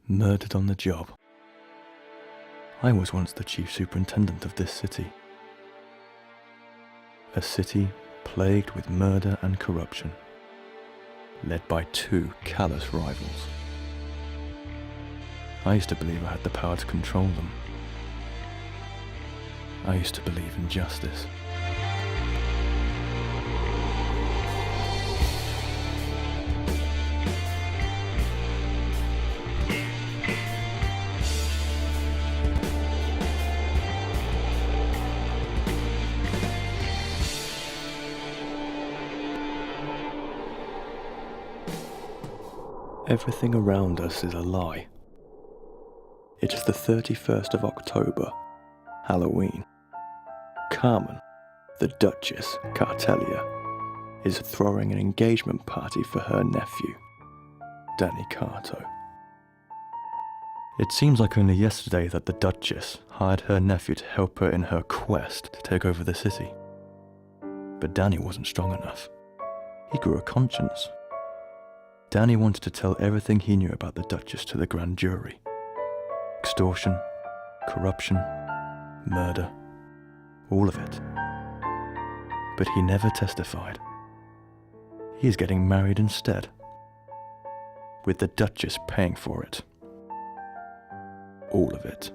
Murdered on the job. I was once the chief superintendent of this city. A city plagued with murder and corruption, led by two callous rivals. I used to believe I had the power to control them. I used to believe in justice. Everything around us is a lie. It is the 31st of October, Halloween. Carmen, the Duchess Cartelia, is throwing an engagement party for her nephew, Danny Carto. It seems like only yesterday that the Duchess hired her nephew to help her in her quest to take over the city. But Danny wasn't strong enough. He grew a conscience. Danny wanted to tell everything he knew about the Duchess to the grand jury. Extortion, corruption, murder, all of it. But he never testified. He is getting married instead, with the Duchess paying for it. All of it.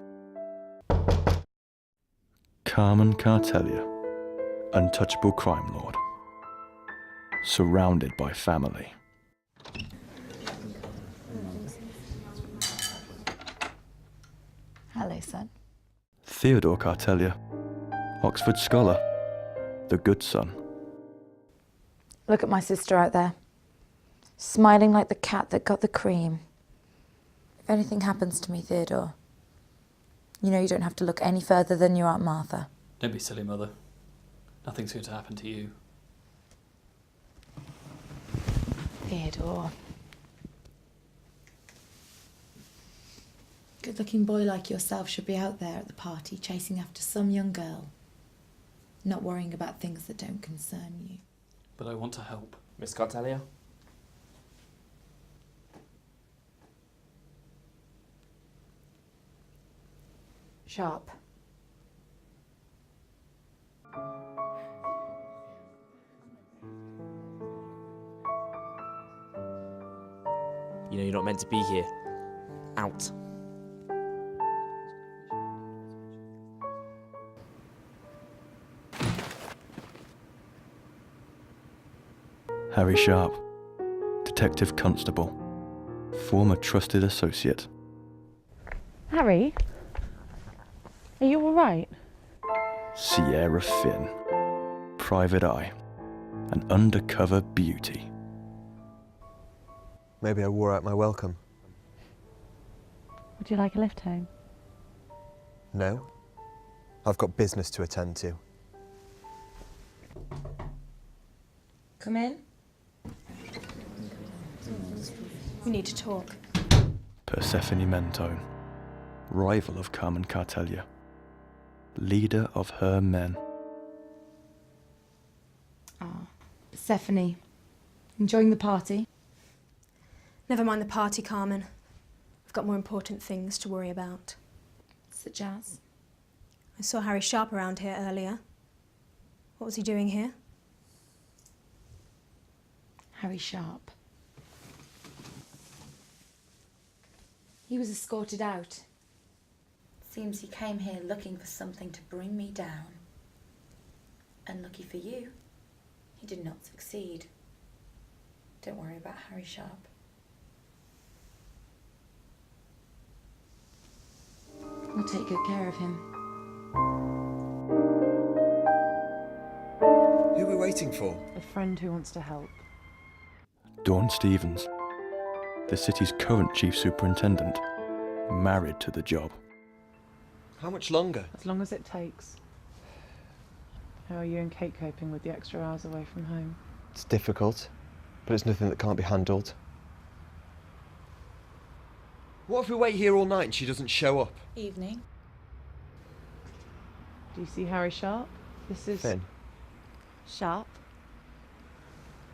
Carmen Cartelia, untouchable crime lord, surrounded by family. Hello, son. Theodore Cartelia, Oxford scholar, the good son. Look at my sister out there, smiling like the cat that got the cream. If anything happens to me, Theodore, you know you don't have to look any further than your Aunt Martha. Don't be silly, Mother. Nothing's going to happen to you. Theodore. Good-looking boy like yourself should be out there at the party chasing after some young girl, not worrying about things that don't concern you. But I want to help. Miss Cartelia? Sharp. You know you're not meant to be here. Out. Harry Sharp, Detective Constable, former trusted associate. Harry? Are you all right? Sierra Finn, Private Eye, an undercover beauty. Maybe I wore out my welcome. Would you like a lift home? No. I've got business to attend to. Come in. We need to talk. Persephone Mentone, rival of Carmen Cartelia, leader of her men. Persephone, enjoying the party? Never mind the party, Carmen. I've got more important things to worry about. Such as? I saw Harry Sharp around here earlier. What was he doing here? Harry Sharp. He was escorted out. Seems he came here looking for something to bring me down. Unlucky for you, he did not succeed. Don't worry about Harry Sharp. I'll take good care of him. Who are we waiting for? A friend who wants to help. Dawn Stevens, the city's current chief superintendent, married to the job. How much longer? As long as it takes. How are you and Kate coping with the extra hours away from home? It's difficult, but it's nothing that can't be handled. What if we wait here all night and she doesn't show up? Evening. Do you see Harry Sharp? This is... Finn. Sharp?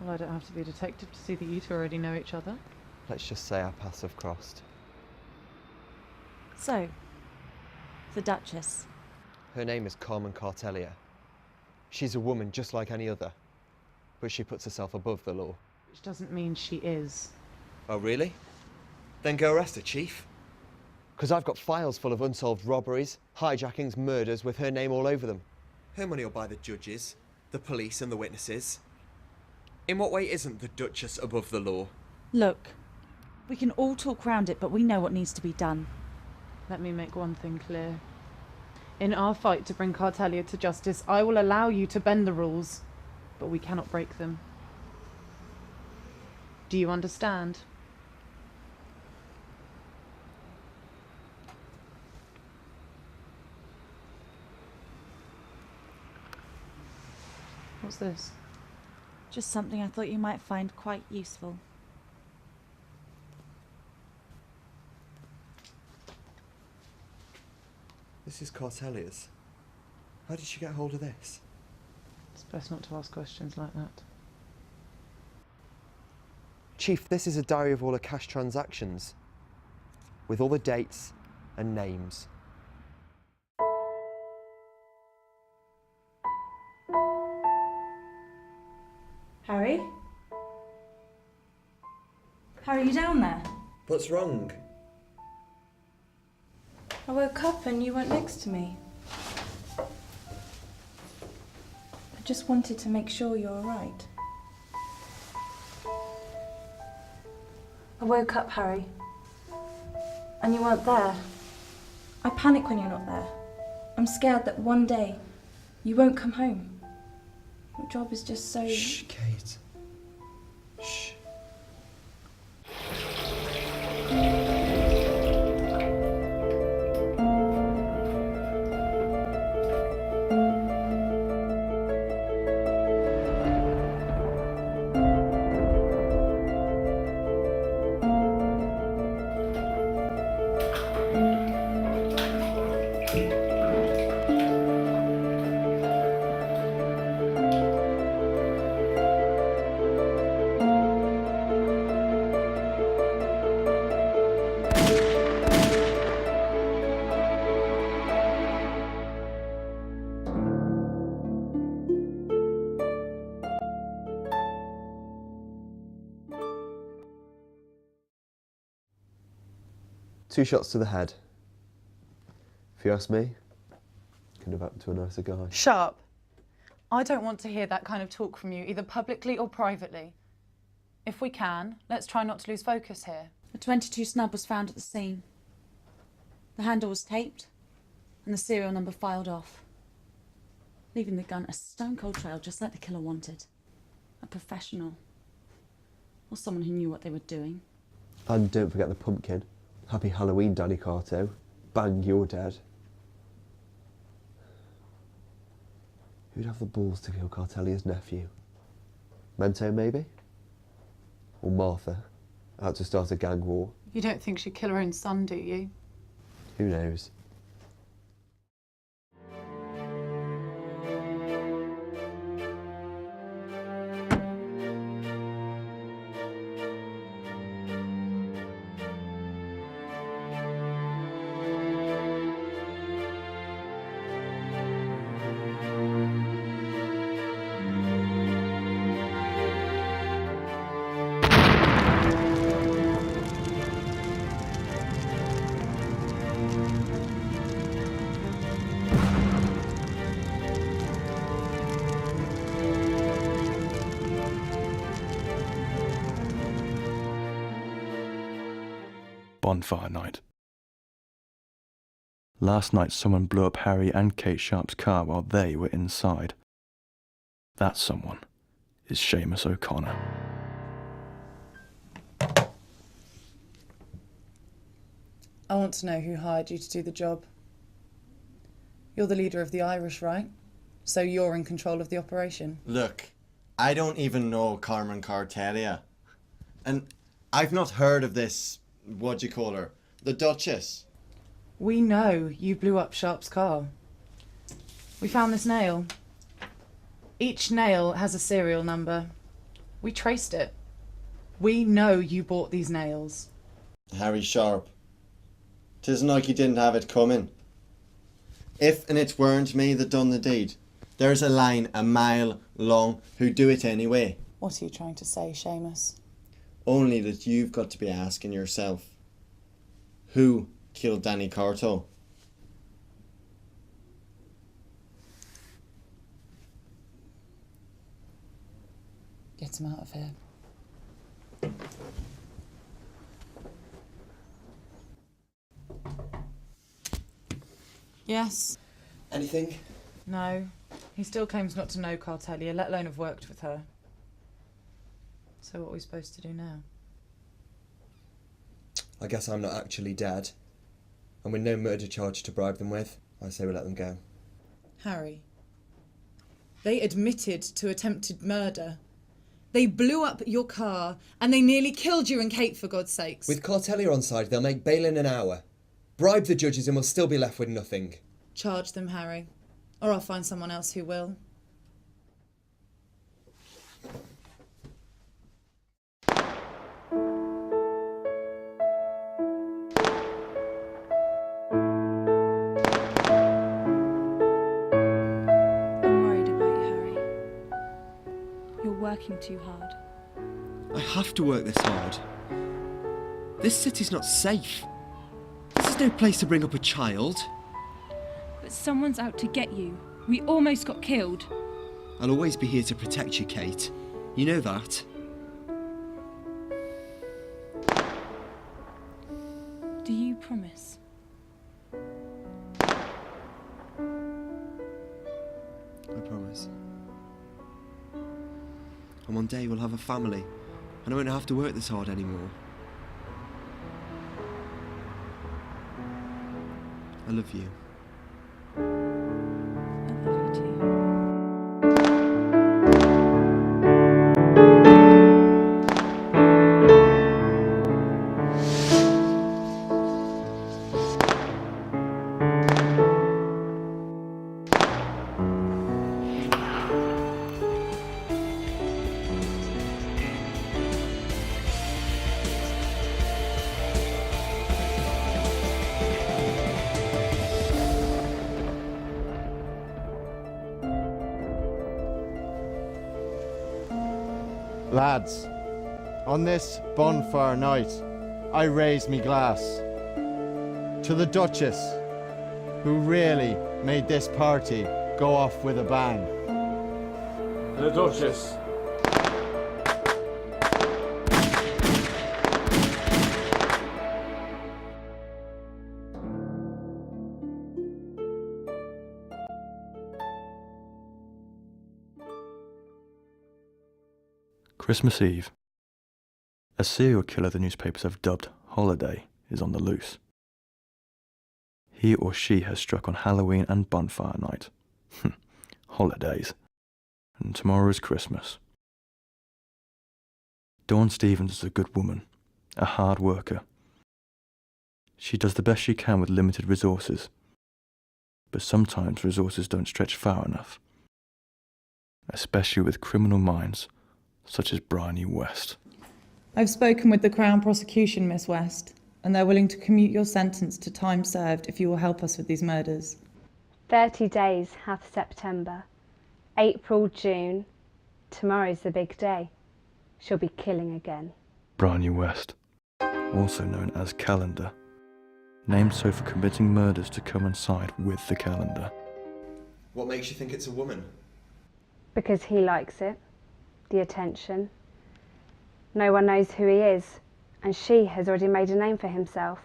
Well, I don't have to be a detective to see that you two already know each other. Let's just say our paths have crossed. So, the Duchess. Her name is Carmen Cartelia. She's a woman just like any other, but she puts herself above the law. Which doesn't mean she is. Oh, really? Then go arrest her, Chief. Because I've got files full of unsolved robberies, hijackings, murders with her name all over them. Her money will buy the judges, the police and the witnesses. In what way isn't the Duchess above the law? Look, we can all talk round it, but we know what needs to be done. Let me make one thing clear. In our fight to bring Cartelia to justice, I will allow you to bend the rules, but we cannot break them. Do you understand? What's this? Just something I thought you might find quite useful. This is Cartelia's. How did she get hold of this? It's best not to ask questions like that. Chief, this is a diary of all her cash transactions, with all the dates and names. Harry? Harry, you down there? What's wrong? I woke up and you weren't next to me. I just wanted to make sure you're all right. I woke up, Harry, and you weren't there. I panic when you're not there. I'm scared that one day you won't come home. Your job is just so... Shh, Kate. Shh. Two shots to the head. If you ask me, could have happened to a nicer guy. Sharp. I don't want to hear that kind of talk from you, either publicly or privately. If we can, let's try not to lose focus here. A .22 snub was found at the scene. The handle was taped, and the serial number filed off, leaving the gun a stone-cold trail just like the killer wanted. A professional. Or someone who knew what they were doing. And don't forget the pumpkin. Happy Halloween, Danny Carto. Bang, you're dead. Who'd have the balls to kill Cartelia's nephew? Mento, maybe? Or Martha, out to start a gang war? You don't think she'd kill her own son, do you? Who knows? Bonfire night. Last night someone blew up Harry and Kate Sharp's car while they were inside. That someone is Seamus O'Connor. I want to know who hired you to do the job. You're the leader of the Irish, right? So you're in control of the operation. Look, I don't even know Carmen Cartelia. And I've not heard of this, what do you call her? The Duchess. We know you blew up Sharp's car. We found this nail. Each nail has a serial number. We traced it. We know you bought these nails. Harry Sharp. 'Tisn't like he didn't have it coming. If and it weren't me that done the deed, there's a line a mile long who'd do it anyway. What are you trying to say, Seamus? Only that you've got to be asking yourself, who killed Danny Carto? Get him out of here. Yes. Anything? No. He still claims not to know Cartelia, let alone have worked with her. So what are we supposed to do now? I guess I'm not actually dead. And with no murder charge to bribe them with, I say we let them go. Harry, they admitted to attempted murder. They blew up your car and they nearly killed you and Kate, for God's sakes. With Cartelia on side, they'll make bail in an hour. Bribe the judges and we'll still be left with nothing. Charge them, Harry. Or I'll find someone else who will. I'm worried about you, Harry. You're working too hard. I have to work this hard. This city's not safe. This is no place to bring up a child. But someone's out to get you. We almost got killed. I'll always be here to protect you, Kate. You know that. Do you promise? I promise. And one day we'll have a family, and I won't have to work this hard anymore. I love you. I love you too. Lads, on this bonfire night, I raise me glass to the Duchess, who really made this party go off with a bang. The Duchess. Christmas Eve. A serial killer the newspapers have dubbed Holiday is on the loose. He or she has struck on Halloween and bonfire night. Holidays. And tomorrow is Christmas. Dawn Stevens is a good woman, a hard worker. She does the best she can with limited resources. But sometimes resources don't stretch far enough. Especially with criminal minds such as Bryony West. I've spoken with the Crown Prosecution, Miss West, and they're willing to commute your sentence to time served if you will help us with these murders. 30 days hath September, April, June, tomorrow's the big day. She'll be killing again. Bryony West, also known as Calendar, named so for committing murders to coincide with the calendar. What makes you think it's a woman? Because he likes it, the attention. No one knows who he is, and she has already made a name for himself,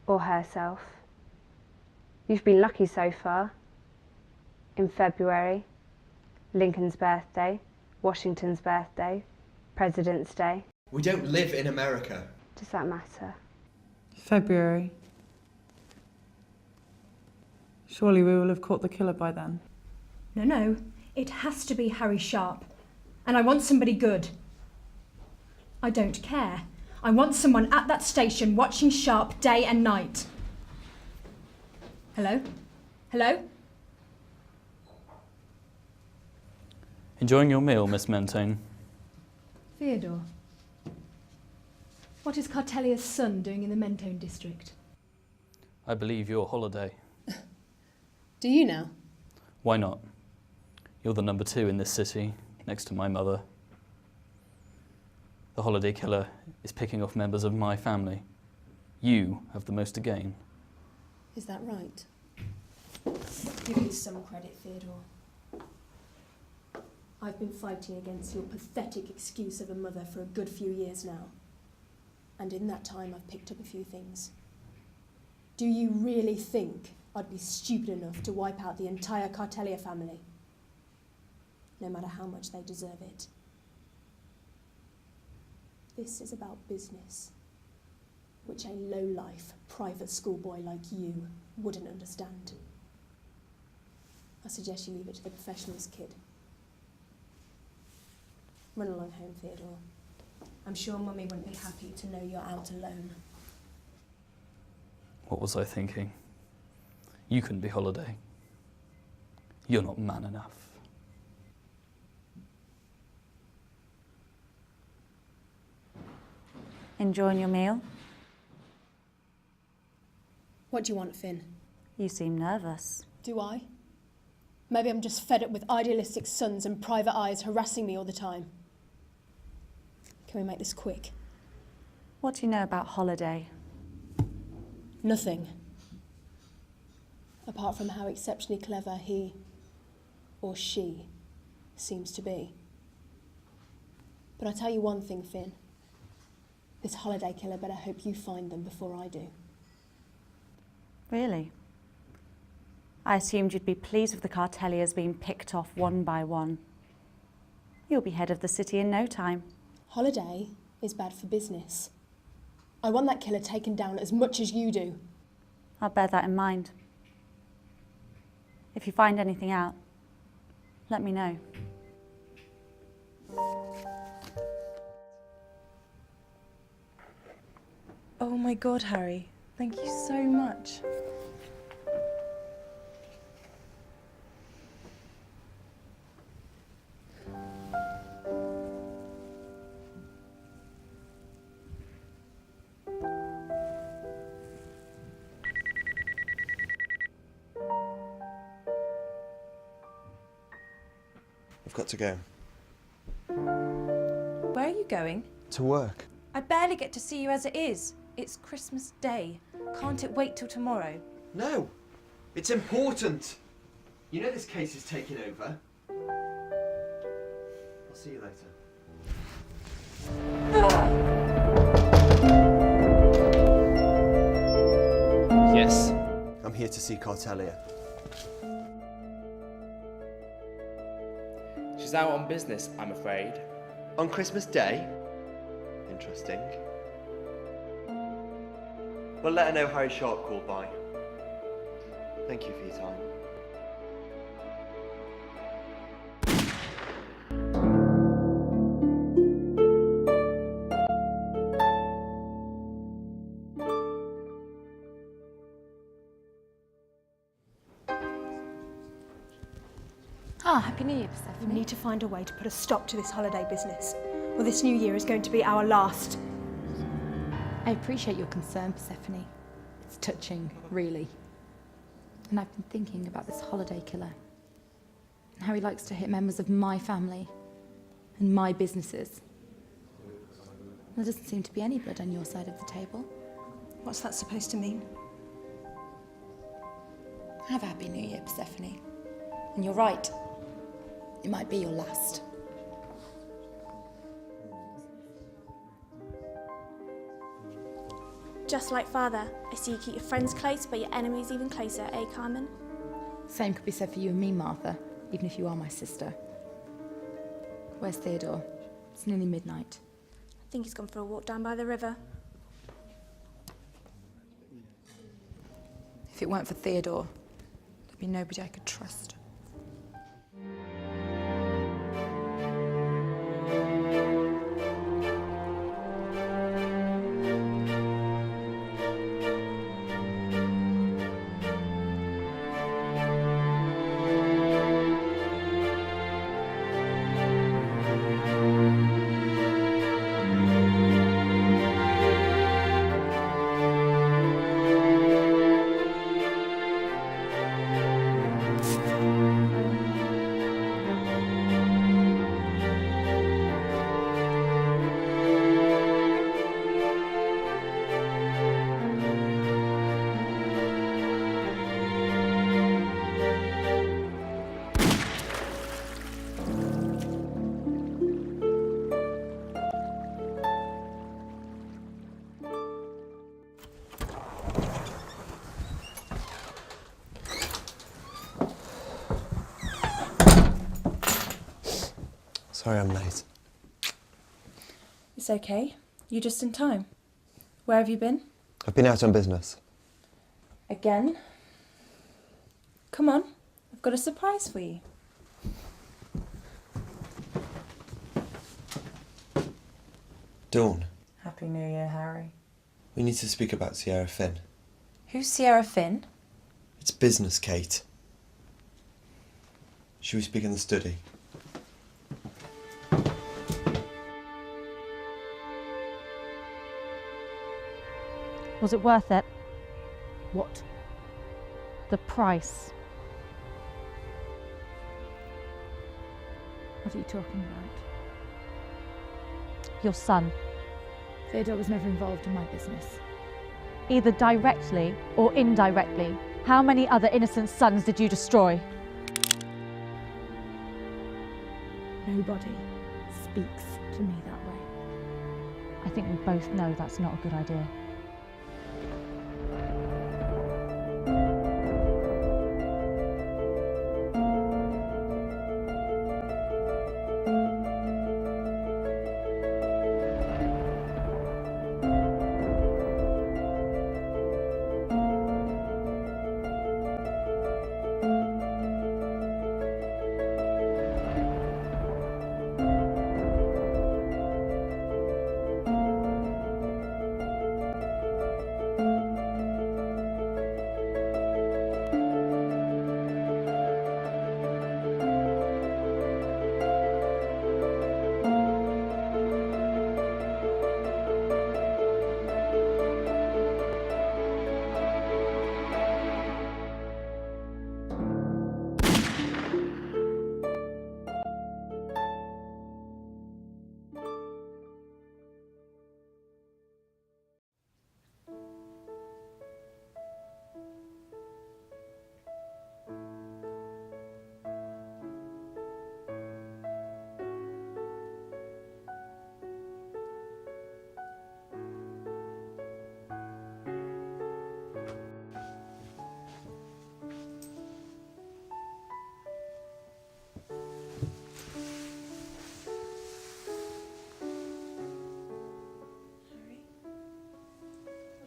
or herself. You've been lucky so far. In February, Lincoln's birthday, Washington's birthday, President's Day. We don't live in America. Does that matter? February. Surely we will have caught the killer by then. No, it has to be Harry Sharp. And I want somebody good. I don't care. I want someone at that station watching Sharp day and night. Hello? Hello? Enjoying your meal, Miss Mentone? Theodore. What is Cartelia's son doing in the Mentone district? I believe you're Holiday. Do you now? Why not? You're the number 2 in this city, next to my mother. The holiday killer is picking off members of my family. You have the most to gain. Is that right? Give me some credit, Theodore. I've been fighting against your pathetic excuse of a mother for a good few years now. And in that time, I've picked up a few things. Do you really think I'd be stupid enough to wipe out the entire Cartelia family? No matter how much they deserve it. This is about business, which a low-life private schoolboy like you wouldn't understand. I suggest you leave it to the professionals, kid. Run along home, Theodore. I'm sure Mummy wouldn't be happy to know you're out alone. What was I thinking? You couldn't be Holiday. You're not man enough. Enjoying your meal? What do you want, Finn? You seem nervous. Do I? Maybe I'm just fed up with idealistic sons and private eyes harassing me all the time. Can we make this quick? What do you know about Holiday? Nothing. Apart from how exceptionally clever he or she seems to be. But I tell you one thing, Finn. This holiday killer better hope you find them before I do. Really? I assumed you'd be pleased with the Carteliers being picked off one by one. You'll be head of the city in no time. Holiday is bad for business. I want that killer taken down as much as you do. I'll bear that in mind. If you find anything out, let me know. Oh my God, Harry. Thank you so much. I've got to go. Where are you going? To work. I barely get to see you as it is. It's Christmas Day. Can't it wait till tomorrow? No, it's important. You know this case is taking over. I'll see you later. Yes? I'm here to see Cartelia. She's out on business, I'm afraid. On Christmas Day? Interesting. Well, let her know Harry Sharp called by. Thank you for your time. Ah, Happy New Year, We Persephone. need to find a way to put a stop to this holiday business, or this new year is going to be our last. I appreciate your concern, Persephone. It's touching, really. And I've been thinking about this holiday killer. And how he likes to hit members of my family and my businesses. There doesn't seem to be any blood on your side of the table. What's that supposed to mean? Have a Happy New Year, Persephone. And you're right. It might be your last. Just like Father, I see you keep your friends close, but your enemies even closer, eh, Carmen? Same could be said for you and me, Martha, even if you are my sister. Where's Theodore? It's nearly midnight. I think he's gone for a walk down by the river. If it weren't for Theodore, there'd be nobody I could trust. Sorry I'm late. It's okay. You're just in time. Where have you been? I've been out on business. Again? Come on, I've got a surprise for you. Dawn, Happy New Year, Harry. we need to speak about Sierra Finn. Who's Sierra Finn? It's business, Kate. Should we speak in the study? Was it worth it? What? The price. What are you talking about? Your son. Theodore was never involved in my business. Either directly or indirectly. How many other innocent sons did you destroy? Nobody speaks to me that way. I think we both know that's not a good idea.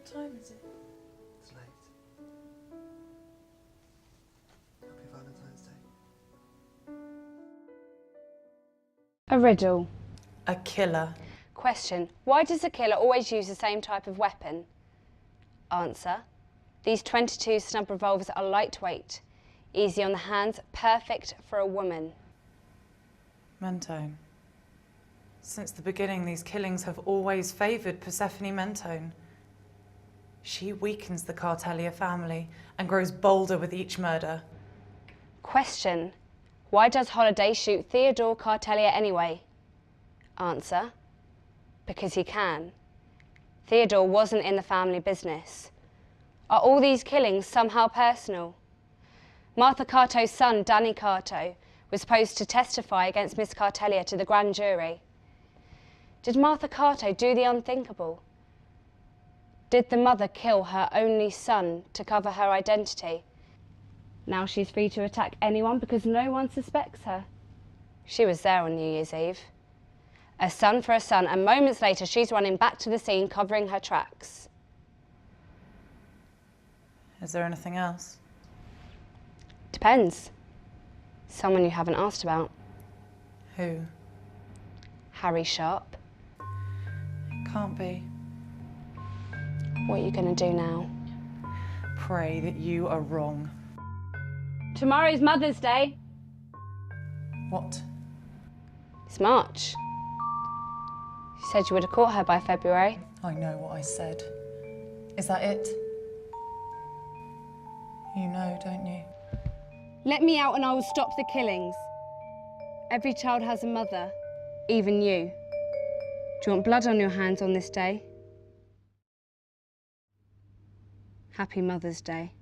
What time is it? It's late. Happy Valentine's Day. A riddle. A killer. Question. Why does a killer always use the same type of weapon? Answer. These 22 snub revolvers are lightweight, easy on the hands, perfect for a woman. Mentone. Since the beginning, these killings have always favoured Persephone Mentone. She weakens the Cartelia family and grows bolder with each murder. Question. Why does Holiday shoot Theodore Cartelia anyway? Answer. Because he can. Theodore wasn't in the family business. Are all these killings somehow personal? Martha Carto's son, Danny Carto, was supposed to testify against Miss Cartelia to the grand jury. Did Martha Carto do the unthinkable? Did the mother kill her only son to cover her identity? Now she's free to attack anyone because no one suspects her. She was there on New Year's Eve. A son for a son, and moments later she's running back to the scene covering her tracks. Is there anything else? Depends. Someone you haven't asked about. Who? Harry Sharp. Can't be. What are you going to do now? Pray that you are wrong. Tomorrow's Mother's Day. What? It's March. You said you would have caught her by February. I know what I said. Is that it? You know, don't you? Let me out and I will stop the killings. Every child has a mother, even you. Do you want blood on your hands on this day? Happy Mother's Day.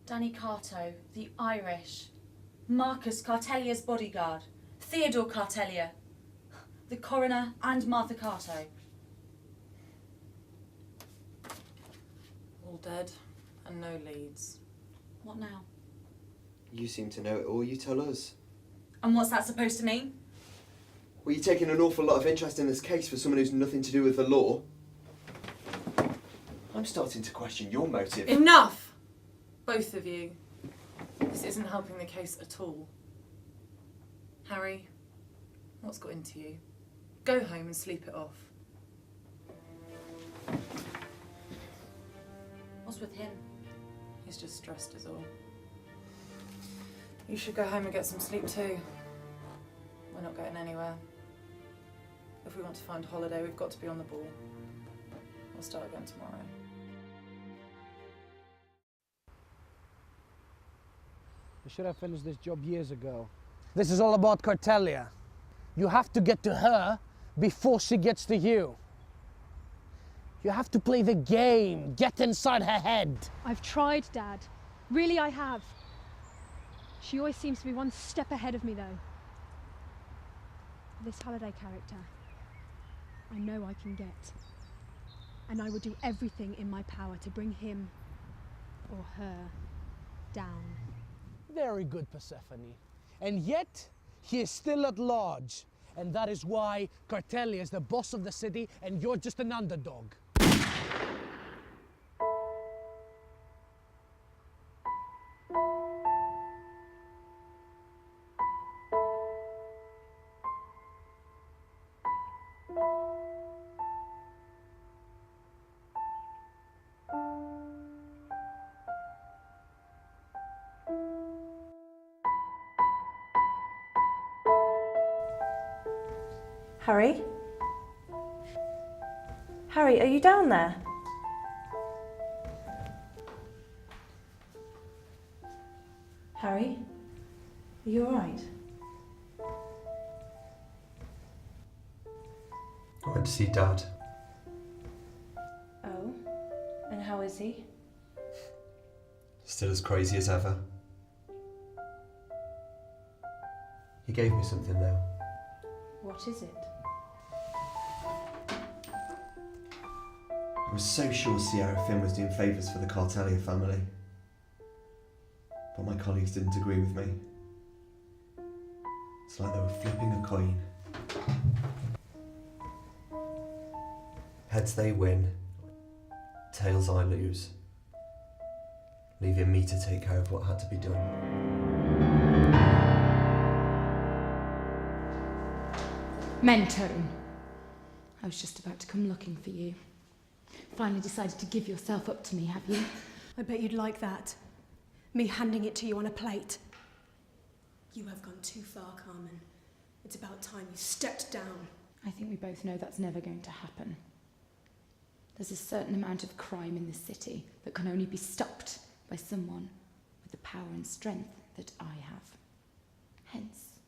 Danny Carto, the Irish. Marcus Cartellia's bodyguard. Theodore Cartellia. The coroner and Martha Carto. All dead and no leads. What now? You seem to know it all, you tell us. And what's that supposed to mean? Well, you're taking an awful lot of interest in this case for someone who's nothing to do with the law. I'm starting to question your motive. Enough! Both of you. This isn't helping the case at all. Harry, what's got into you? Go home and sleep it off. What's with him? He's just stressed is all. You should go home and get some sleep too. We're not getting anywhere. If we want to find Holiday, we've got to be on the ball. We'll start again tomorrow. I should have finished this job years ago. This is all about Cartellia. You have to get to her before she gets to you. You have to play the game, get inside her head. I've tried, Dad. Really, I have. She always seems to be one step ahead of me, though. This Holiday character, I know I can get. And I will do everything in my power to bring him or her down. Very good, Persephone. And yet, he is still at large. And that is why Cartellia is the boss of the city and you're just an underdog. Harry? Harry, are you down there? Harry? Are you alright? I went to see Dad. Oh? And how is he? Still as crazy as ever. He gave me something though. What is it? I was so sure Sierra Finn was doing favours for the Cartellia family. But my colleagues didn't agree with me. It's like they were flipping a coin. Heads they win, tails I lose. Leaving me to take care of what had to be done. Mentone. I was just about to come looking for you. Finally decided to give yourself up to me, have you? I bet you'd like that. Me handing it to you on a plate. You have gone too far, Carmen. It's about time you stepped down. I think we both know that's never going to happen. There's a certain amount of crime in this city that can only be stopped by someone with the power and strength that I have. Hence,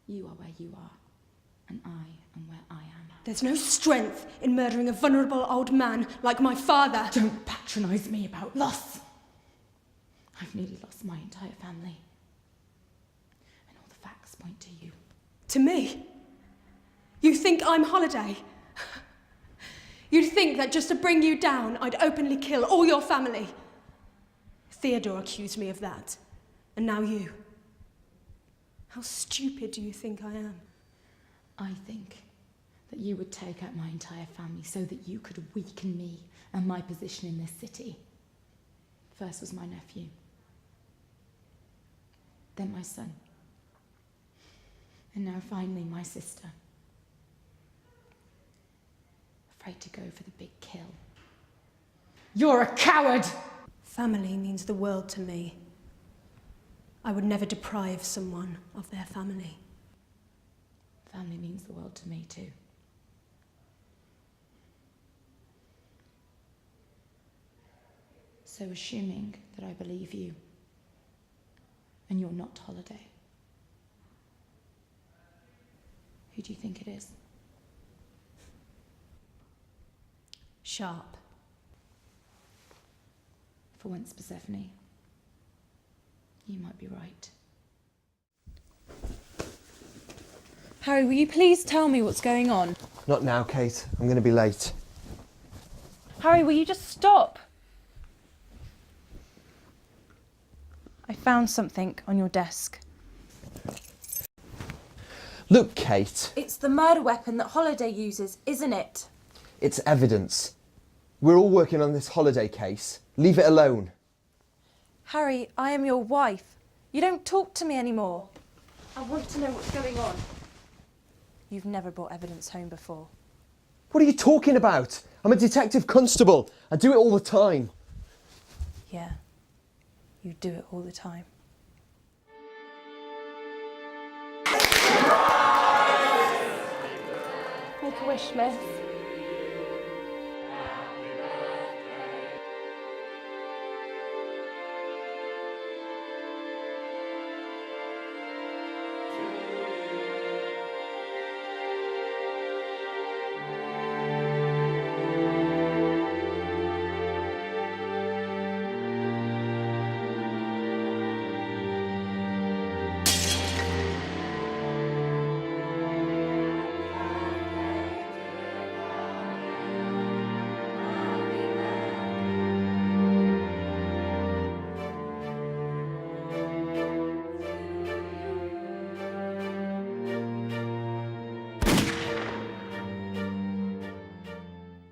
you are where you are, and I am where I am. There's no strength in murdering a vulnerable old man like my father. Don't patronise me about loss. I've nearly lost my entire family. And all the facts point to you. To me? You think I'm Holiday? You'd think that just to bring you down, I'd openly kill all your family. Theodore accused me of that. And now you. How stupid do you think I am? I think that you would take out my entire family so that you could weaken me and my position in this city. First was my nephew. Then my son. And now finally my sister. Afraid to go for the big kill. You're a coward! Family means the world to me. I would never deprive someone of their family. Family means the world to me too. So assuming that I believe you, and you're not Holiday, who do you think it is? Sharp. For once, Persephone, You might be right. Harry, will you please tell me what's going on? Not now, Kate. I'm going to be late. Harry, will you just stop? I found something on your desk. Look, Kate. It's the murder weapon that Holiday uses, isn't it? It's evidence. We're all working on this Holiday case. Leave it alone. Harry, I am your wife. You don't talk to me anymore. I want to know what's going on. You've never brought evidence home before. What are you talking about? I'm a detective constable. I do it all the time. Yeah, you do it all the time. Make a wish, miss.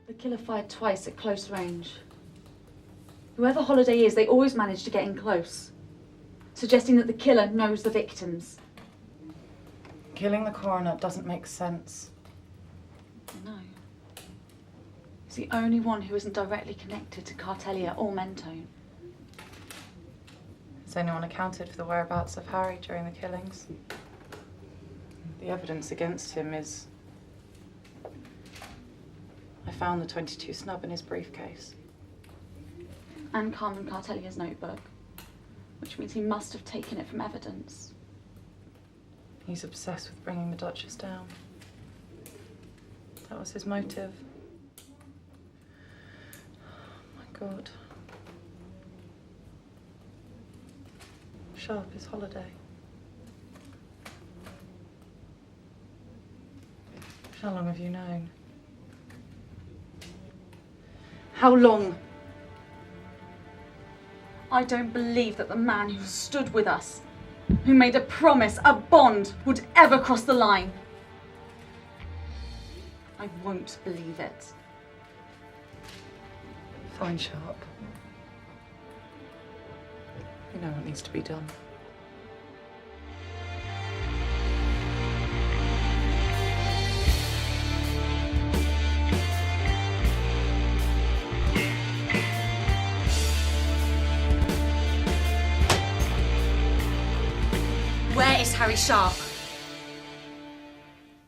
The killer fired twice at close range. Whoever Holiday is, they always manage to get in close, suggesting that the killer knows the victims. Killing the coroner doesn't make sense. No. He's the only one who isn't directly connected to Cartelia or Mentone. Has anyone accounted for the whereabouts of Harry during the killings? The evidence against him is... I found the .22 snub in his briefcase. And Carmen Cartelia's notebook, which means he must have taken it from evidence. He's obsessed with bringing the Duchess down. That was his motive. Oh my God. Sharp is Holiday. How long have you known? How long? I don't believe that the man who stood with us, who made a promise, a bond, would ever cross the line. I won't believe it. Fine, Sharp. We know what needs to be done. Where is Harry Sharp?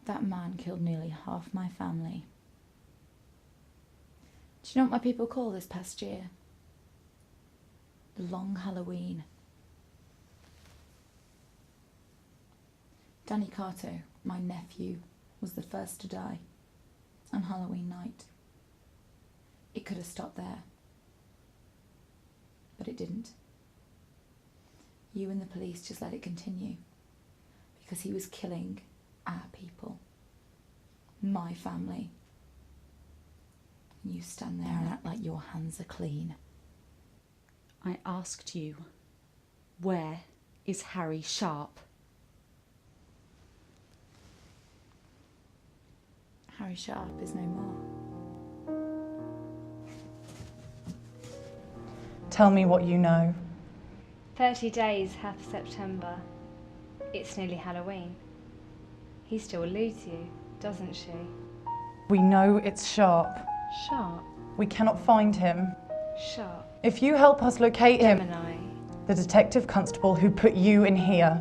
That man killed nearly half my family. Do you know what my people call this past year? The long Halloween. Danny Carto, my nephew, was the first to die on Halloween night. It could have stopped there, but it didn't. You and the police just let it continue because he was killing our people, my family. And you stand there and act like your hands are clean. I asked you, where is Harry Sharp? Harry Sharp is no more. Tell me what you know. 30 days hath September. It's nearly Halloween. He still eludes you, doesn't she? We know it's Sharp. Sharp? We cannot find him. Sharp? If you help us locate him... Gemini. The detective constable who put you in here.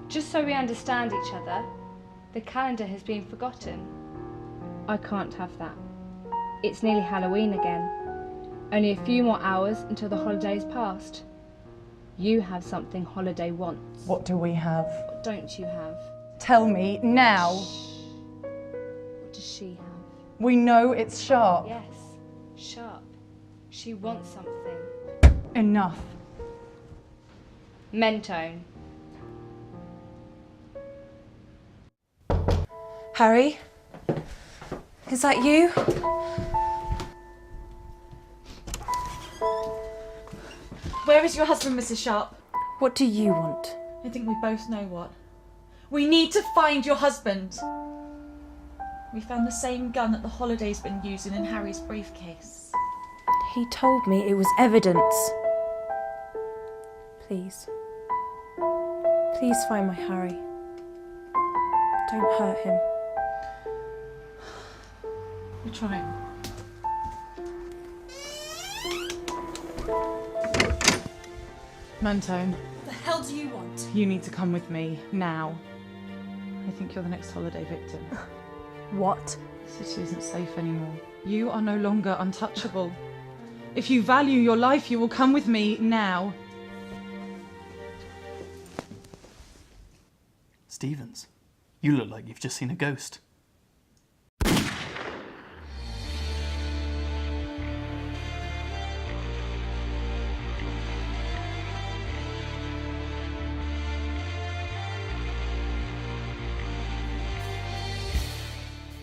Just so we understand each other, the calendar has been forgotten. I can't have that. It's nearly Halloween again. Only a few more hours until the holiday's passed. You have something Holiday wants. What do we have? What don't you have? Tell me now. What does she have? We know it's Sharp. Yes, Sharp. She wants something. Enough. Mentone. Harry? Is that you? Where is your husband, Mrs. Sharp? What do you want? I think we both know what. We need to find your husband. We found the same gun that the Holiday's been using in Harry's briefcase. He told me it was evidence. Please. Please find my Harry. Don't hurt him. We're trying. Mentone. What the hell do you want? You need to come with me, now. I think you're the next holiday victim. What? The city isn't safe anymore. You are no longer untouchable. If you value your life, you will come with me, now. Stevens, you look like you've just seen a ghost.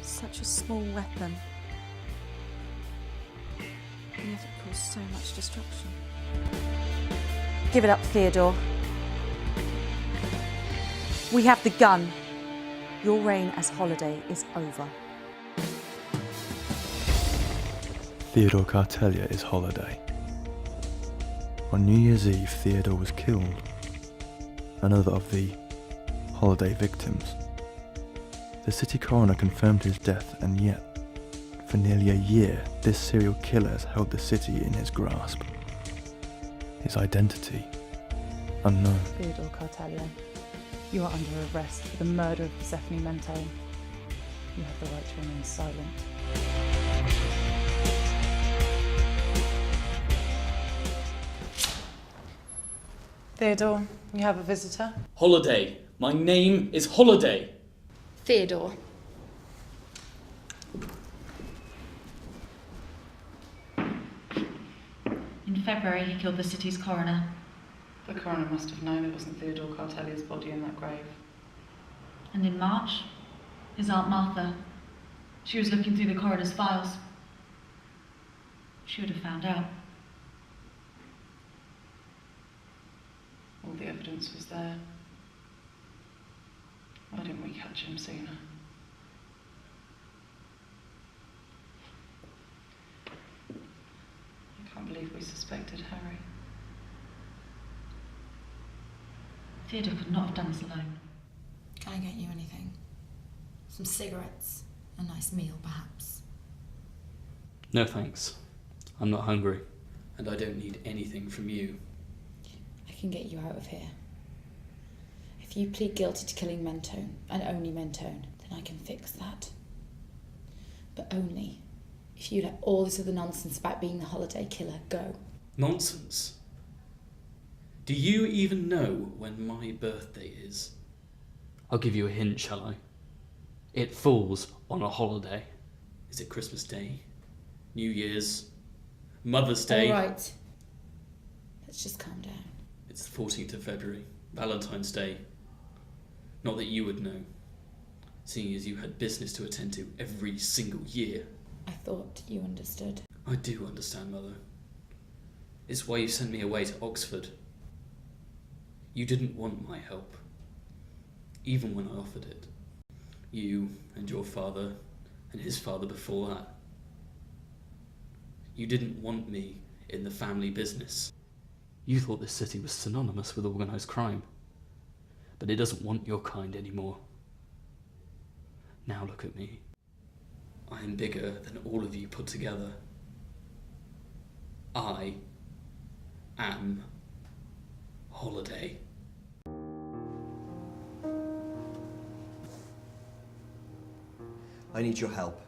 Such a small weapon. And yet it caused so much destruction. Give it up, Theodore. We have the gun. Your reign as Holiday is over. Theodore Cartelia is Holiday. On New Year's Eve, Theodore was killed. Another of the Holiday victims. The city coroner confirmed his death, and yet, for nearly a year, this serial killer has held the city in his grasp. His identity, unknown. Theodore Cartelia, you are under arrest for the murder of Persephone Mentone. You have the right to remain silent. Theodore, you have a visitor? Holiday. My name is Holiday. Theodore. In February, he killed the city's coroner. The coroner must have known it wasn't Theodore Cartelia's body in that grave. And in March, his Aunt Martha, she was looking through the coroner's files. She would have found out. All the evidence was there. Why didn't we catch him sooner? I can't believe we suspected Harry. Theodore could not have done this alone. Can I get you anything? Some cigarettes? A nice meal, perhaps? No thanks. I'm not hungry. And I don't need anything from you. I can get you out of here. If you plead guilty to killing Mentone, and only Mentone, then I can fix that. But only if you let all this other nonsense about being the Holiday killer go. Nonsense? Do you even know when my birthday is? I'll give you a hint, shall I? It falls on a holiday. Is it Christmas Day? New Year's? Mother's Day? All right. Let's just calm down. It's the 14th of February, Valentine's Day. Not that you would know, seeing as you had business to attend to every single year. I thought you understood. I do understand, Mother. It's why you sent me away to Oxford. You didn't want my help, even when I offered it. You and your father and his father before that. You didn't want me in the family business. You thought this city was synonymous with organised crime, but it doesn't want your kind anymore. Now look at me. I am bigger than all of you put together. I am Holiday. I need your help.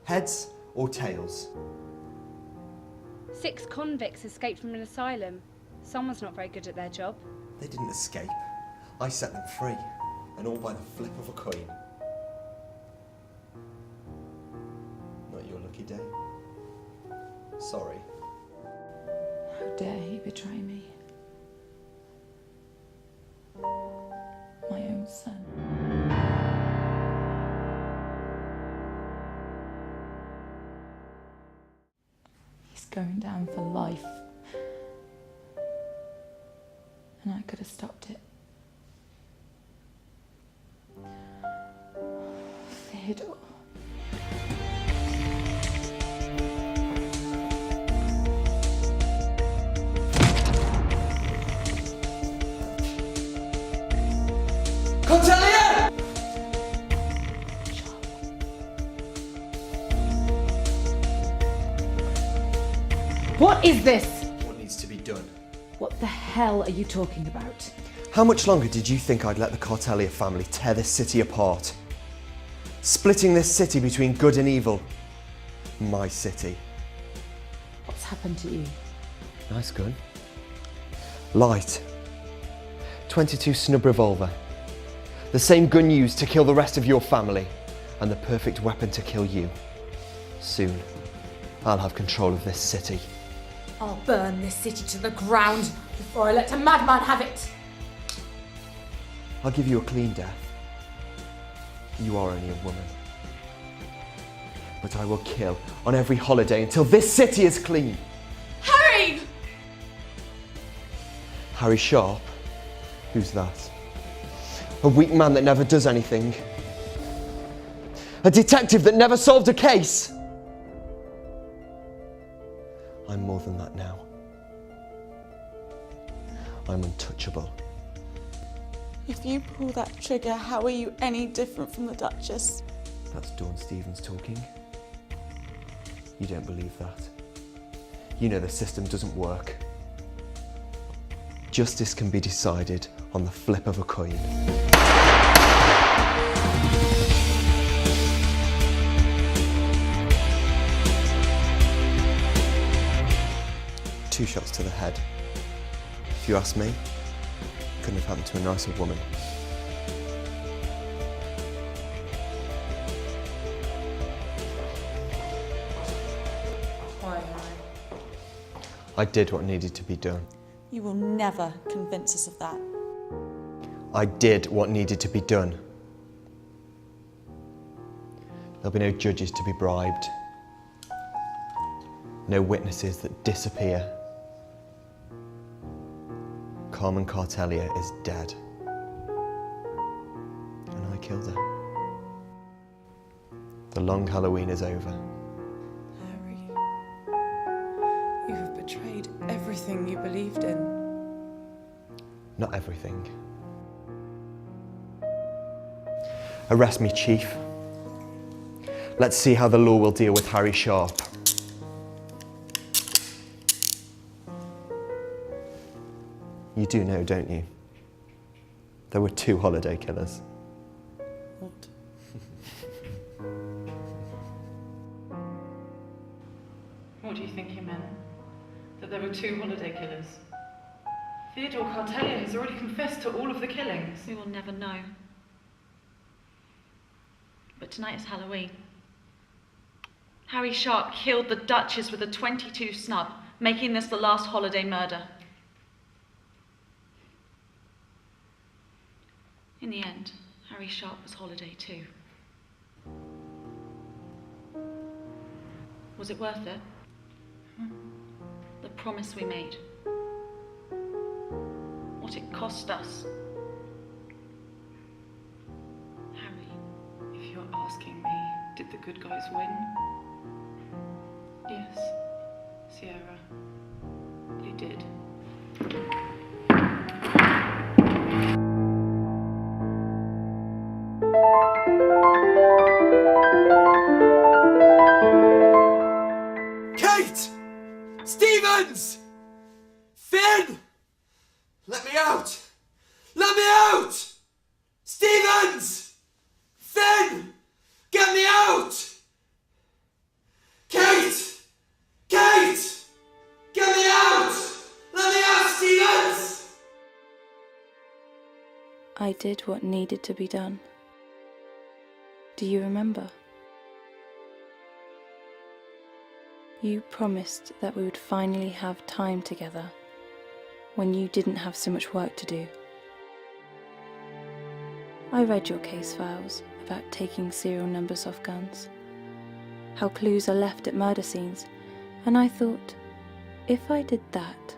Heads or tails? 6 convicts escaped from an asylum. Someone's not very good at their job. They didn't escape. I set them free, and all by the flip of a coin. Not your lucky day. Sorry. How dare he betray me? time for life. And I could have stopped it. Theodore. Cordelia! What is this? What needs to be done? What the hell are you talking about? How much longer did you think I'd let the Cordelia family tear this city apart? Splitting this city between good and evil. My city. What's happened to you? Nice gun. Light. 22 snub revolver. The same gun used to kill the rest of your family, and the perfect weapon to kill you. Soon, I'll have control of this city. I'll burn this city to the ground before I let a madman have it. I'll give you a clean death. You are only a woman. But I will kill on every holiday until this city is clean. Harry! Harry Sharp? Who's that? A weak man that never does anything. A detective that never solved a case. I'm more than that now. I'm untouchable. If you pull that trigger, how are you any different from the Duchess? That's Dawn Stevens talking. You don't believe that. You know the system doesn't work. Justice can be decided on the flip of a coin. 2 shots to the head. If you ask me, couldn't have happened to a nicer woman. Why, Harry? I did what needed to be done. You will never convince us of that. I did what needed to be done. There'll be no judges to be bribed. No witnesses that disappear. Carmen Cartelia is dead. And I killed her. The long Halloween is over. Harry, you have betrayed everything you believed in. Not everything. Arrest me, Chief. Let's see how the law will deal with Harry Sharp. You do know, don't you? There were 2 holiday killers. What? What do you think he meant? That there were 2 holiday killers? Theodore Cartelia has already confessed to all of the killings. We will never know. But tonight is Halloween. Harry Sharp killed the Duchess with a .22 snub, making this the last holiday murder. In the end, Harry Sharp was holiday too. Was it worth it? The promise we made. What it cost us. Harry, if you're asking me, did the good guys win? Yes, Sierra, they did. Kate! Stevens! Finn! Let me out! Let me out! Stevens! Finn! Get me out! Kate! Kate! Get me out! Let me out, Stevens! I did what needed to be done. Do you remember? You promised that we would finally have time together when you didn't have so much work to do. I read your case files about taking serial numbers off guns, how clues are left at murder scenes, and I thought, If I did that,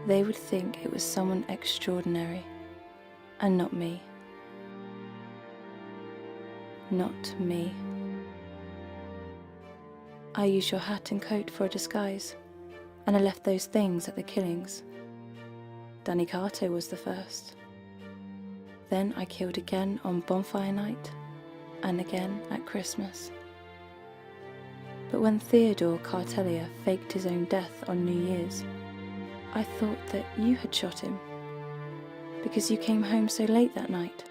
they would think it was someone extraordinary, and not me. Not me. I used your hat and coat for a disguise, and I left those things at the killings. Danny Carter was the first. Then I killed again on bonfire night, and again at Christmas. But when Theodore Cartelia faked his own death on New Year's, I thought that you had shot him, because you came home so late that night.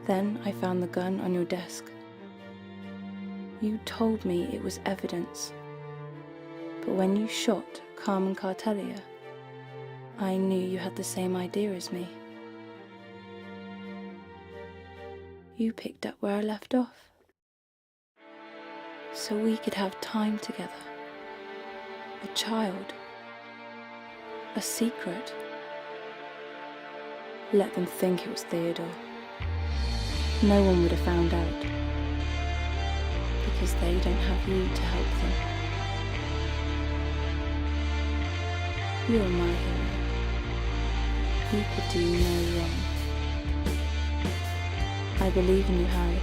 Then I found the gun on your desk. You told me it was evidence, but when you shot Carmen Cartelia, I knew you had the same idea as me. You picked up where I left off, so we could have time together. A child. A secret. Let them think it was Theodore. No one would have found out, because they don't have you to help them. You're my hero. You could do no wrong. I believe in you, Harry.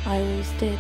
I always did.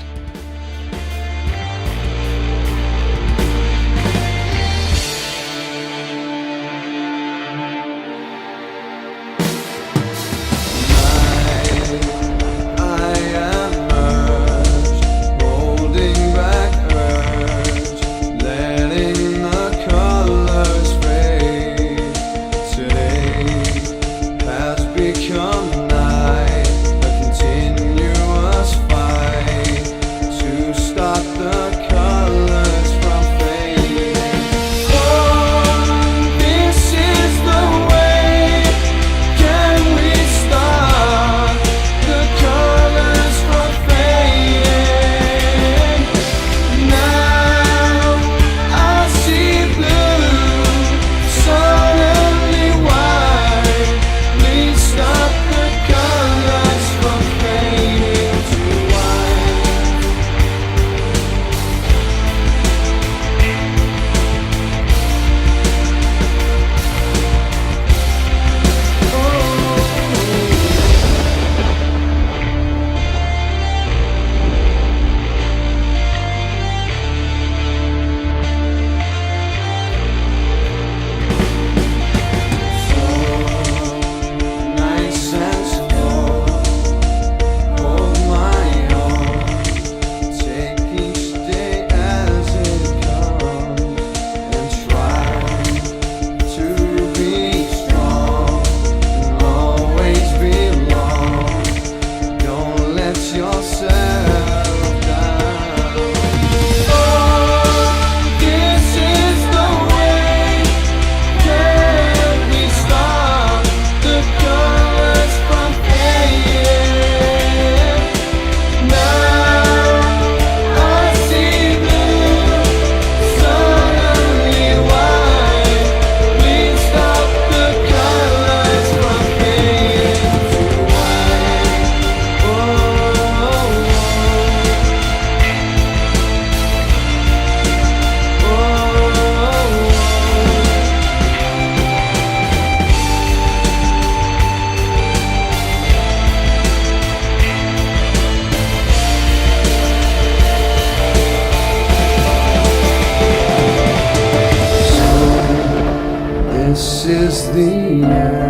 This is the end.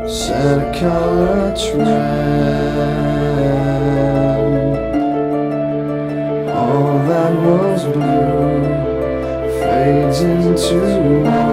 Set a color trend. All that was blue fades into white.